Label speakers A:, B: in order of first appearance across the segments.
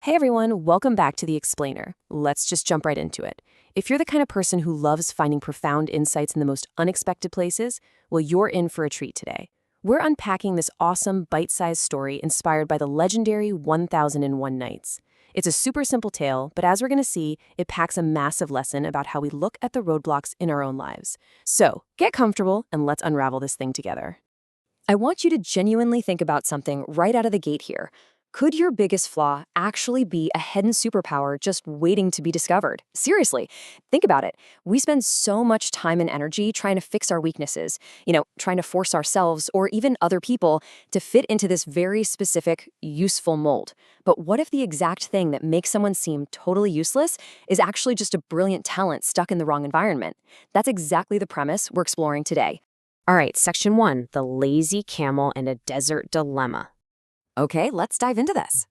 A: Hey everyone, welcome back to The Explainer. Let's just jump right into it. If you're the kind of person who loves finding profound insights in the most unexpected places, well, you're in for a treat today. We're unpacking this awesome, bite-sized story inspired by the legendary 1001 Nights. It's a super simple tale, but as we're going to see, it packs a massive lesson about how we look at the roadblocks in our own lives. So, get comfortable and let's unravel this thing together. I want you to genuinely think about something right out of the gate here. Could your biggest flaw actually be a hidden superpower just waiting to be discovered? Seriously, think about it. We spend so much time and energy trying to fix our weaknesses, trying to force ourselves or even other people to fit into this very specific, useful mold. But what if the exact thing that makes someone seem totally useless is actually just a brilliant talent stuck in the wrong environment? That's exactly the premise we're exploring today.
B: All right, Section 1, the lazy camel and a desert dilemma.
A: Okay, let's dive into this.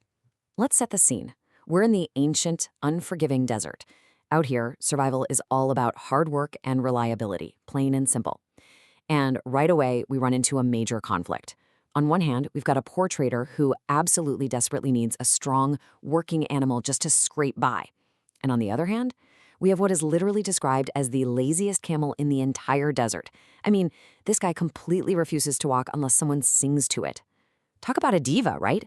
A: Let's set the scene. We're in the ancient, unforgiving desert. Out here, survival is all about hard work and reliability, plain and simple. And right away, we run into a major conflict. On one hand, we've got a poor trader who absolutely desperately needs a strong, working animal just to scrape by. And on the other hand, we have what is literally described as the laziest camel in the entire desert. I mean, this guy completely refuses to walk unless someone sings to it. Talk about a diva, right?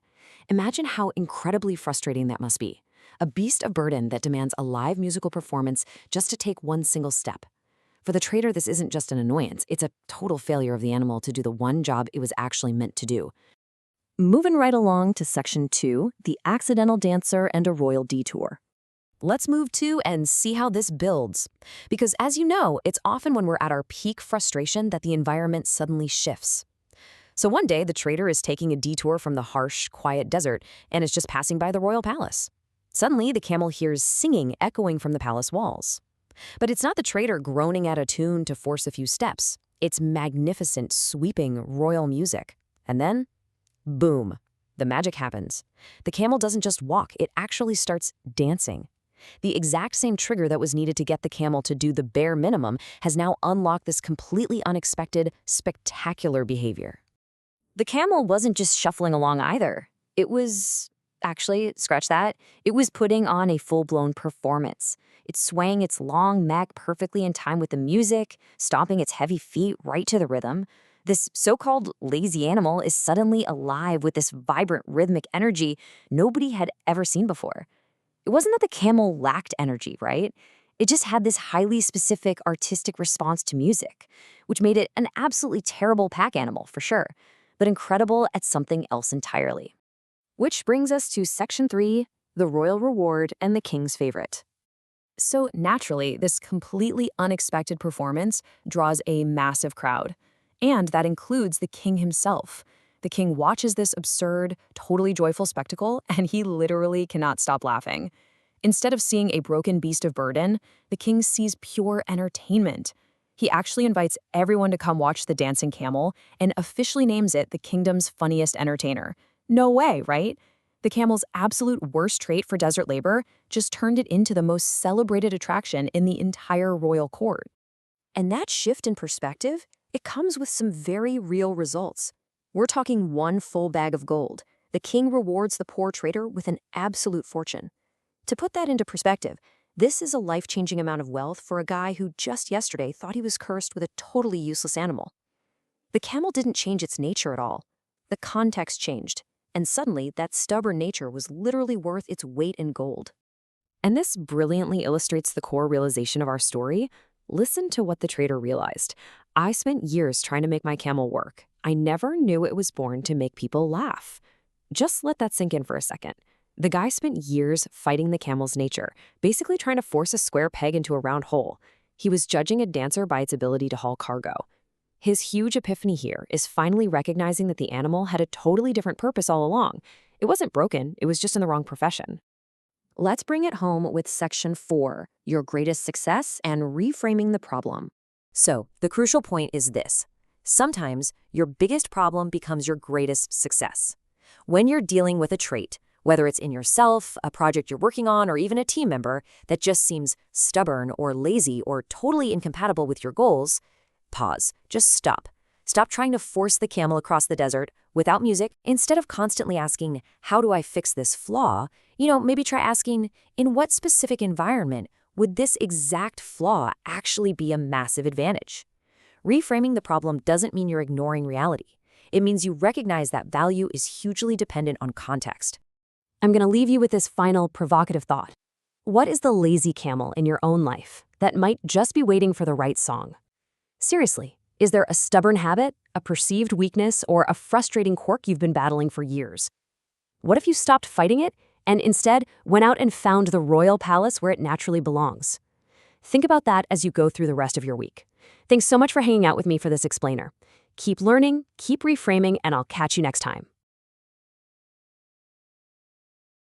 A: Imagine how incredibly frustrating that must be. A beast of burden that demands a live musical performance just to take one single step. For the trader, this isn't just an annoyance, it's a total failure of the animal to do the one job it was actually meant to do. Moving right along to Section 2, the accidental dancer and a royal detour. Let's move to and see how this builds. Because as you know, it's often when we're at our peak frustration that the environment suddenly shifts. So one day, the trader is taking a detour from the harsh, quiet desert and is just passing by the royal palace. Suddenly, the camel hears singing echoing from the palace walls. But it's not the trader groaning at a tune to force a few steps. It's magnificent, sweeping, royal music. And then, boom, the magic happens. The camel doesn't just walk, it actually starts dancing. The exact same trigger that was needed to get the camel to do the bare minimum has now unlocked this completely unexpected, spectacular behavior. The camel wasn't just shuffling along either. It was, scratch that, it was putting on a full-blown performance. It's swaying its long neck perfectly in time with the music, stomping its heavy feet right to the rhythm. This so-called lazy animal is suddenly alive with this vibrant rhythmic energy nobody had ever seen before. It wasn't that the camel lacked energy, right? It just had this highly specific artistic response to music, which made it an absolutely terrible pack animal for sure, but incredible at something else entirely. Which brings us to Section 3, the royal reward and the king's favorite. So naturally, this completely unexpected performance draws a massive crowd. And that includes the king himself. The king watches this absurd, totally joyful spectacle, and he literally cannot stop laughing. Instead of seeing a broken beast of burden, the king sees pure entertainment. He actually invites everyone to come watch the dancing camel and officially names it the kingdom's funniest entertainer. No way, right? The camel's absolute worst trait for desert labor just turned it into the most celebrated attraction in the entire royal court. And that shift in perspective, it comes with some very real results. We're talking one full bag of gold. The king rewards the poor trader with an absolute fortune. To put that into perspective, this is a life-changing amount of wealth for a guy who just yesterday thought he was cursed with a totally useless animal. The camel didn't change its nature at all. The context changed, and suddenly that stubborn nature was literally worth its weight in gold. And this brilliantly illustrates the core realization of our story. Listen to what the trader realized. I spent years trying to make my camel work. I never knew it was born to make people laugh. Just let that sink in for a second. The guy spent years fighting the camel's nature, basically trying to force a square peg into a round hole. He was judging a dancer by its ability to haul cargo. His huge epiphany here is finally recognizing that the animal had a totally different purpose all along. It wasn't broken, it was just in the wrong profession. Let's bring it home with Section 4, your greatest success and reframing the problem. So, the crucial point is this. Sometimes, your biggest problem becomes your greatest success. When you're dealing with a trait, whether it's in yourself, a project you're working on, or even a team member that just seems stubborn or lazy or totally incompatible with your goals, pause, just stop. Stop trying to force the camel across the desert without music. Instead of constantly asking, how do I fix this flaw? Maybe try asking, in what specific environment would this exact flaw actually be a massive advantage? Reframing the problem doesn't mean you're ignoring reality. It means you recognize that value is hugely dependent on context.
B: I'm going to leave you with this final provocative thought. What is the lazy camel in your own life that might just be waiting for the right song? Seriously, is there a stubborn habit, a perceived weakness, or a frustrating quirk you've been battling for years? What if you stopped fighting it and instead went out and found the royal palace where it naturally belongs? Think about that as you go through the rest of your week. Thanks so much for hanging out with me for this explainer. Keep learning, keep reframing, and I'll catch you next time.